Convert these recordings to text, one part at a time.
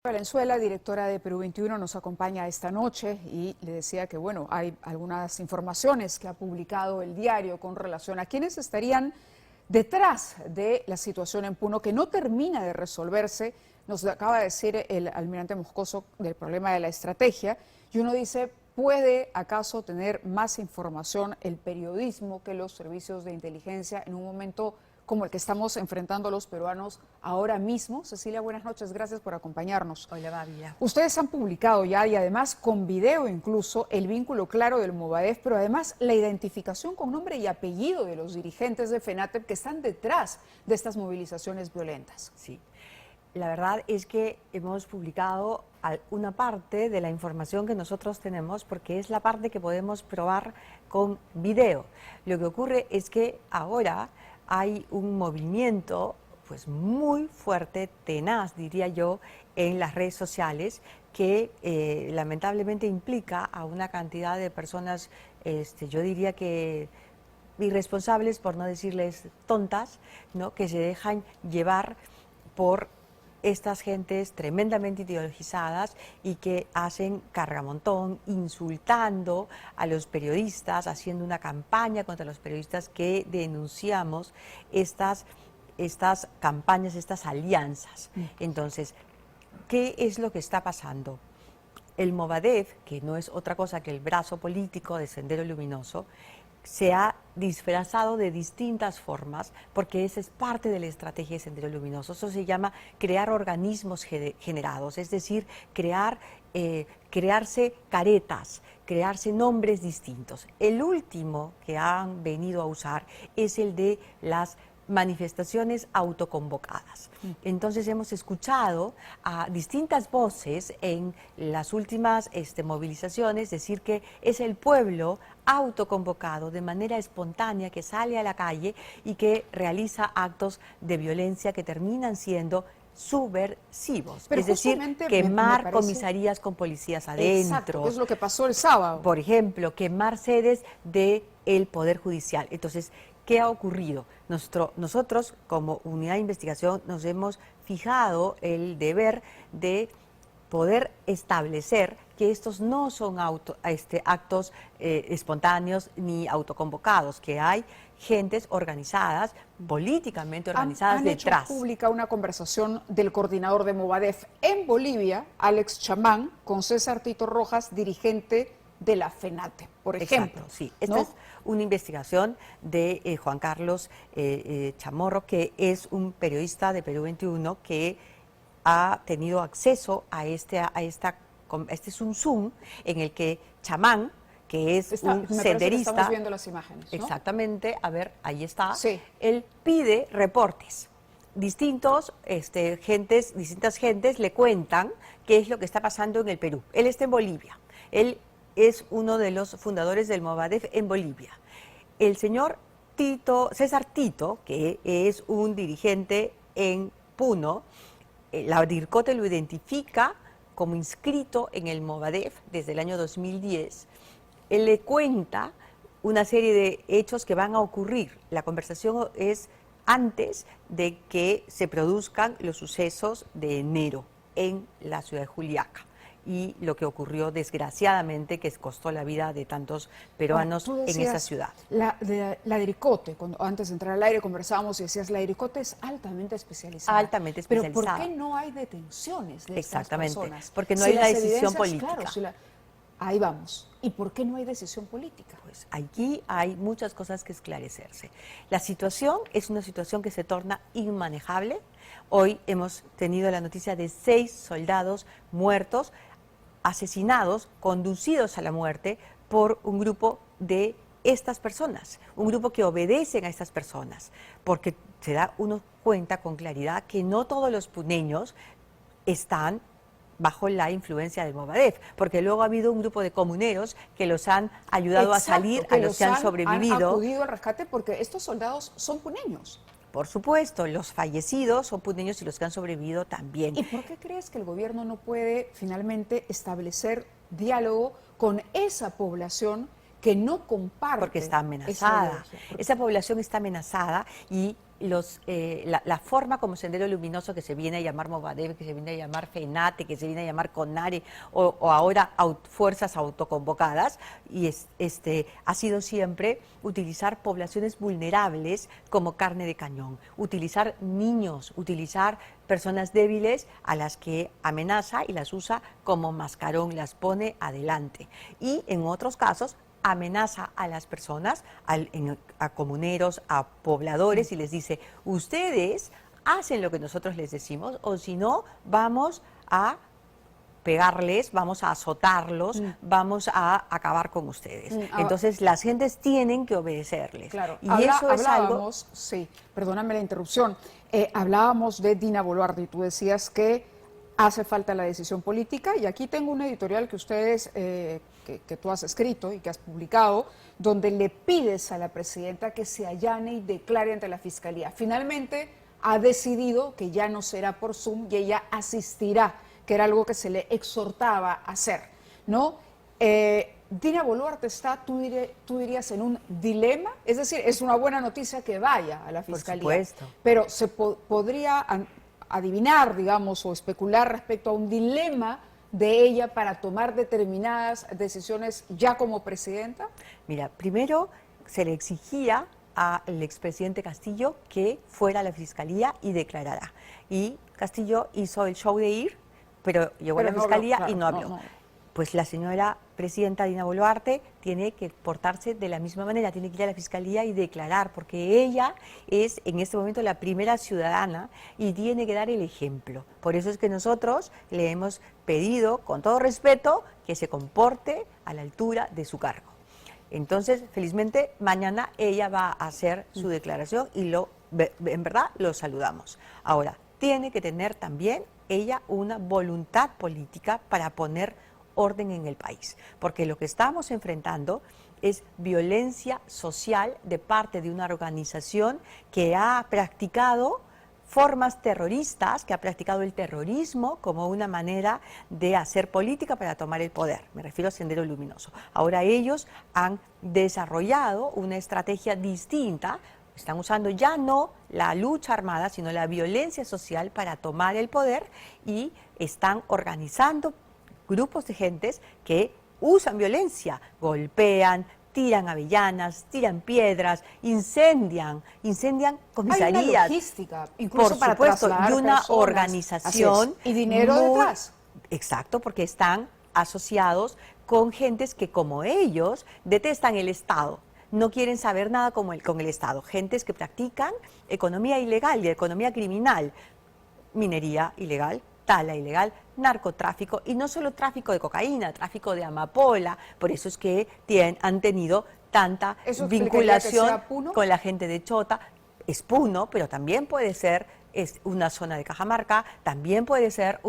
Valenzuela, directora de Perú 21, nos acompaña esta noche y le decía que, bueno, hay algunas informaciones que ha publicado el diario con relación a quienes estarían detrás de la situación en Puno, que no termina de resolverse. Nos acaba de decir el almirante Moscoso del problema de la estrategia, y uno dice, ¿puede acaso tener más información el periodismo que los servicios de inteligencia en un momento como el que estamos enfrentando los peruanos ahora mismo? Cecilia, buenas noches, gracias por acompañarnos. Hola, María. Ustedes han publicado ya, y además con video incluso, el vínculo claro del Movadef, pero además la identificación con nombre y apellido de los dirigentes de FENATEP que están detrás de estas movilizaciones violentas. Sí, la verdad es que hemos publicado una parte de la información que nosotros tenemos porque es la parte que podemos probar con video. Lo que ocurre es que ahora hay un movimiento pues muy fuerte, tenaz diría yo, en las redes sociales que lamentablemente implica a una cantidad de personas, yo diría que irresponsables, por no decirles tontas, ¿no?, que se dejan llevar por estas gentes tremendamente ideologizadas y que hacen cargamontón, insultando a los periodistas, haciendo una campaña contra los periodistas que denunciamos estas campañas, estas alianzas. Entonces, ¿qué es lo que está pasando? El Movadef, que no es otra cosa que el brazo político de Sendero Luminoso, se ha disfrazado de distintas formas, porque esa es parte de la estrategia de Sendero Luminoso. Eso se llama crear organismos generados, es decir, crearse caretas, crearse nombres distintos. El último que han venido a usar es el de las manifestaciones autoconvocadas. Entonces hemos escuchado a distintas voces en las últimas movilizaciones decir que es el pueblo autoconvocado de manera espontánea que sale a la calle y que realiza actos de violencia que terminan siendo subversivos, Pero es decir, quemar me parece... comisarías con policías adentro. Exacto, que es lo que pasó el sábado. Por ejemplo, quemar sedes del Poder Judicial. Entonces, ¿qué ha ocurrido? Nosotros, como unidad de investigación, nos hemos fijado el deber de poder establecer que estos no son actos espontáneos ni autoconvocados, que hay gentes organizadas, políticamente organizadas han detrás. hecho pública una conversación del coordinador de Movadef en Bolivia, Alex Chamán, con César Tito Rojas, dirigente de la FENATEP, por ejemplo. Exacto, sí. Esta es una investigación de Juan Carlos Chamorro, que es un periodista de Perú 21 que ha tenido acceso a este es un Zoom en el que Chamán, que es un senderista, estamos viendo las imágenes, ¿no? Exactamente, a ver, ahí está. Sí. Él pide reportes. Distintas gentes le cuentan qué es lo que está pasando en el Perú. Él está en Bolivia. Él es uno de los fundadores del Movadef en Bolivia. El señor César Tito, que es un dirigente en Puno, la DIRCOTE lo identifica como inscrito en el Movadef desde el año 2010. Él le cuenta una serie de hechos que van a ocurrir. La conversación es antes de que se produzcan los sucesos de enero en la ciudad de Juliaca y lo que ocurrió desgraciadamente, que costó la vida de tantos peruanos en esa ciudad. La DIRCOTE, cuando antes de entrar al aire conversábamos y decías, la DIRCOTE es altamente especializada. Altamente especializada. Pero ¿por qué no hay detenciones de estas personas? Porque no hay una decisión política. Claro, ahí vamos. ¿Y por qué no hay decisión política? Pues aquí hay muchas cosas que esclarecerse. La situación es una situación que se torna inmanejable. Hoy hemos tenido la noticia de 6 soldados muertos, asesinados, conducidos a la muerte por un grupo de estas personas, un grupo que obedecen a estas personas, porque se da uno cuenta con claridad que no todos los puneños están bajo la influencia del Movadef, porque luego ha habido un grupo de comuneros que los han ayudado a salir, a los que han sobrevivido. Han acudido al rescate porque estos soldados son puneños. Por supuesto, los fallecidos son puneños y los que han sobrevivido también. ¿Y por qué crees que el gobierno no puede finalmente establecer diálogo con esa población que no comparte? Porque está amenazada. Esa población está amenazada y la forma como Sendero Luminoso, que se viene a llamar Movadef, que se viene a llamar FENATE, que se viene a llamar CONARE, o ahora fuerzas autoconvocadas, y ha sido siempre utilizar poblaciones vulnerables como carne de cañón, utilizar niños, utilizar personas débiles a las que amenaza y las usa como mascarón, las pone adelante. Y en otros casos amenaza a las personas, a comuneros, a pobladores, y les dice, ustedes hacen lo que nosotros les decimos, o si no, vamos a pegarles, vamos a azotarlos, vamos a acabar con ustedes. Entonces las gentes tienen que obedecerles. Claro. Y eso es algo... Sí, perdóname la interrupción. Hablábamos de Dina Boluarte y tú decías que hace falta la decisión política, y aquí tengo un editorial que ustedes, que tú has escrito y que has publicado, donde le pides a la presidenta que se allane y declare ante la Fiscalía. Finalmente ha decidido que ya no será por Zoom y ella asistirá, que era algo que se le exhortaba a hacer, ¿no? Dina Boluarte está, tú dirías, en un dilema, es decir, es una buena noticia que vaya a la Fiscalía, por supuesto, pero se podría adivinar, digamos, o especular respecto a un dilema de ella para tomar determinadas decisiones ya como presidenta? Mira, primero se le exigía al expresidente Castillo que fuera a la Fiscalía y declarara. Y Castillo hizo el show de ir, pero llegó a la Fiscalía y no habló. Pues la señora presidenta Dina Boluarte tiene que portarse de la misma manera, tiene que ir a la Fiscalía y declarar, porque ella es en este momento la primera ciudadana y tiene que dar el ejemplo. Por eso es que nosotros le hemos pedido, con todo respeto, que se comporte a la altura de su cargo. Entonces, felizmente, mañana ella va a hacer su declaración y en verdad lo saludamos. Ahora, tiene que tener también ella una voluntad política para poner orden en el país, porque lo que estamos enfrentando es violencia social de parte de una organización que ha practicado formas terroristas, que ha practicado el terrorismo como una manera de hacer política para tomar el poder. Me refiero a Sendero Luminoso. Ahora ellos han desarrollado una estrategia distinta, están usando ya no la lucha armada, sino la violencia social para tomar el poder, y están organizando grupos de gentes que usan violencia, golpean, tiran avellanas, tiran piedras, incendian comisarías. Hay una logística, incluso por supuesto, y una personas, organización. Y dinero detrás. Exacto, porque están asociados con gentes que, como ellos, detestan el Estado. No quieren saber nada con el Estado. Gentes que practican economía ilegal y economía criminal, minería ilegal, tala ilegal, narcotráfico, y no solo tráfico de cocaína, tráfico de amapola. Por eso es que han tenido tanta vinculación con la gente de Chota. Es Puno, pero también puede ser una zona de Cajamarca, también puede ser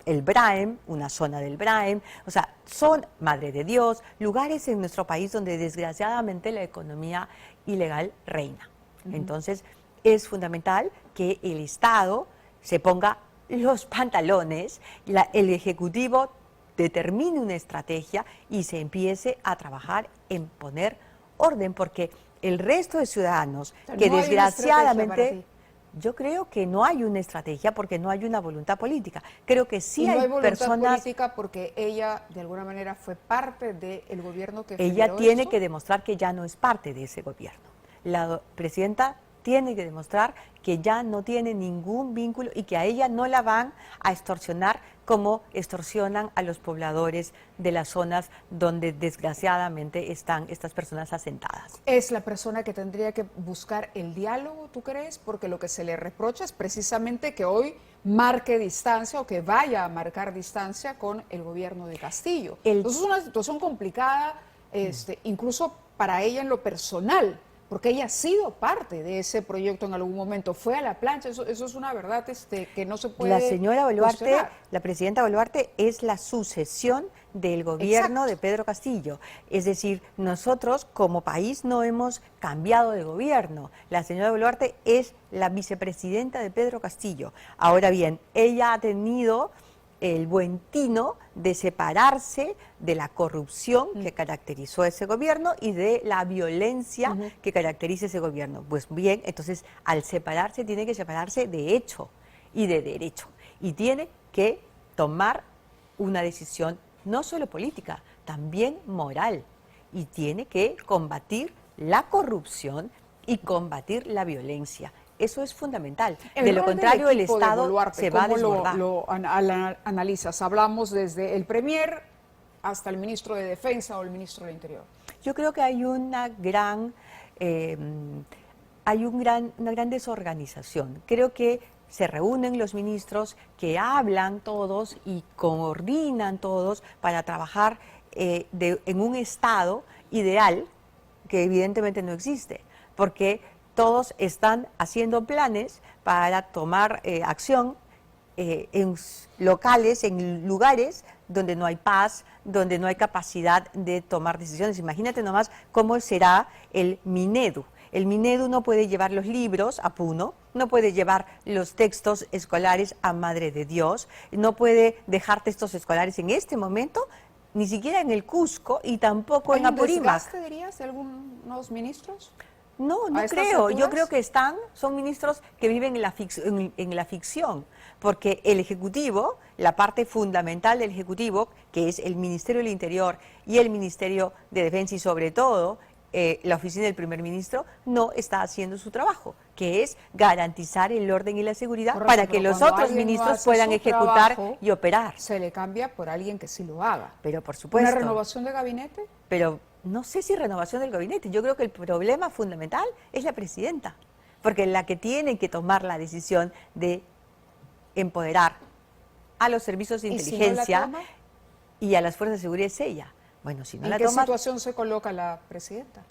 el Braem, una zona del Braem. O sea, son, Madre de Dios, lugares en nuestro país donde desgraciadamente la economía ilegal reina. Entonces, es fundamental que el Estado se ponga los pantalones, el Ejecutivo determine una estrategia y se empiece a trabajar en poner orden, porque el resto de ciudadanos que desgraciadamente... Yo creo que no hay una estrategia porque no hay una voluntad política. Creo que sí hay personas... política porque ella, de alguna manera, fue parte del gobierno que ella tiene que demostrar que ya no es parte de ese gobierno. La presidenta tiene que demostrar que ya no tiene ningún vínculo y que a ella no la van a extorsionar como extorsionan a los pobladores de las zonas donde desgraciadamente están estas personas asentadas. ¿Es la persona que tendría que buscar el diálogo, tú crees? Porque lo que se le reprocha es precisamente que hoy marque distancia o que vaya a marcar distancia con el gobierno de Castillo. Entonces es una situación complicada, incluso para ella en lo personal, porque ella ha sido parte de ese proyecto en algún momento, fue a la plancha, eso es una verdad que no se puede La señora Boluarte, cuestionar. la presidenta Boluarte es la sucesión del gobierno de Pedro Castillo. Es decir, nosotros como país no hemos cambiado de gobierno. La señora Boluarte es la vicepresidenta de Pedro Castillo. Ahora bien, ella ha tenido el buen tino de separarse de la corrupción que caracterizó a ese gobierno y de la violencia que caracteriza ese gobierno. Pues bien, entonces al separarse tiene que separarse de hecho y de derecho y tiene que tomar una decisión no solo política, también moral, y tiene que combatir la corrupción y combatir la violencia. Eso es fundamental. De lo contrario, el Estado se va a desbordar. ¿Cómo lo analizas? Hablamos desde el Premier hasta el ministro de Defensa o el ministro del Interior. Yo creo que hay una gran desorganización. Creo que se reúnen los ministros que hablan todos y coordinan todos para trabajar en un estado ideal que evidentemente no existe, porque todos están haciendo planes para tomar acción en locales, en lugares donde no hay paz, donde no hay capacidad de tomar decisiones. Imagínate nomás cómo será el Minedu. El Minedu no puede llevar los libros a Puno, no puede llevar los textos escolares a Madre de Dios, no puede dejar textos escolares en este momento, ni siquiera en el Cusco y tampoco en Apurímac. ¿Hay un desgaste, dirías, de algunos ministros? No creo. Yo creo que son ministros que viven en la ficción, porque el Ejecutivo, la parte fundamental del Ejecutivo, que es el Ministerio del Interior y el Ministerio de Defensa y sobre todo la oficina del primer ministro, no está haciendo su trabajo, que es garantizar el orden y la seguridad. Correcto, para que los otros ministros puedan ejecutar y operar. Se le cambia por alguien que sí lo haga. Pero por supuesto. ¿Una renovación de gabinete? Pero no sé si renovación del gabinete. Yo creo que el problema fundamental es la presidenta, porque la que tiene que tomar la decisión de empoderar a los servicios de inteligencia y a las fuerzas de seguridad es ella. Bueno, si no la toma, ¿en qué situación se coloca la presidenta?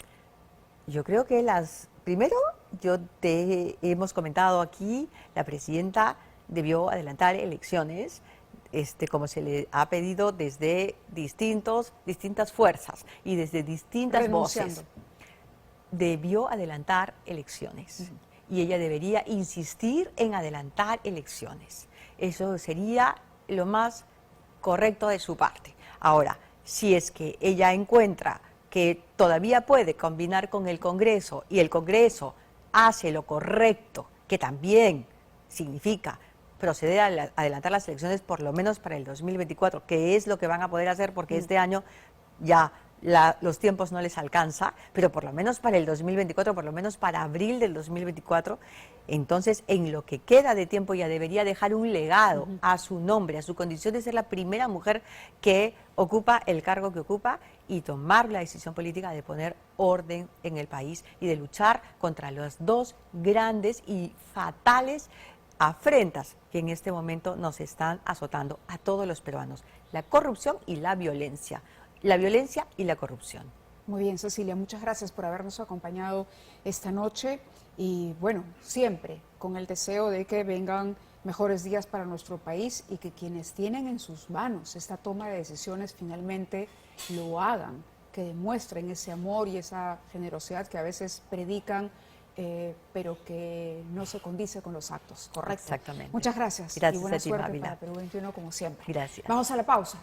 Yo creo que primero, hemos comentado aquí, la presidenta debió adelantar elecciones, como se le ha pedido desde distintas fuerzas y desde distintas voces. Debió adelantar elecciones y ella debería insistir en adelantar elecciones. Eso sería lo más correcto de su parte. Ahora, si es que ella encuentra que todavía puede combinar con el Congreso y el Congreso hace lo correcto, que también significa proceder a adelantar las elecciones por lo menos para el 2024, que es lo que van a poder hacer porque este año ya los tiempos no les alcanza, pero por lo menos para el 2024, por lo menos para abril del 2024, entonces en lo que queda de tiempo ya debería dejar un legado a su nombre, a su condición de ser la primera mujer que ocupa el cargo que ocupa y tomar la decisión política de poner orden en el país y de luchar contra las dos grandes y fatales afrentas que en este momento nos están azotando a todos los peruanos, la corrupción y la violencia. La violencia y la corrupción. Muy bien, Cecilia, muchas gracias por habernos acompañado esta noche y bueno, siempre con el deseo de que vengan mejores días para nuestro país y que quienes tienen en sus manos esta toma de decisiones finalmente lo hagan, que demuestren ese amor y esa generosidad que a veces predican, pero que no se condice con los actos, ¿correcto? Exactamente. Muchas gracias. Gracias y buena a ti, suerte Mávila. para Perú 21 como siempre. Gracias. Vamos a la pausa.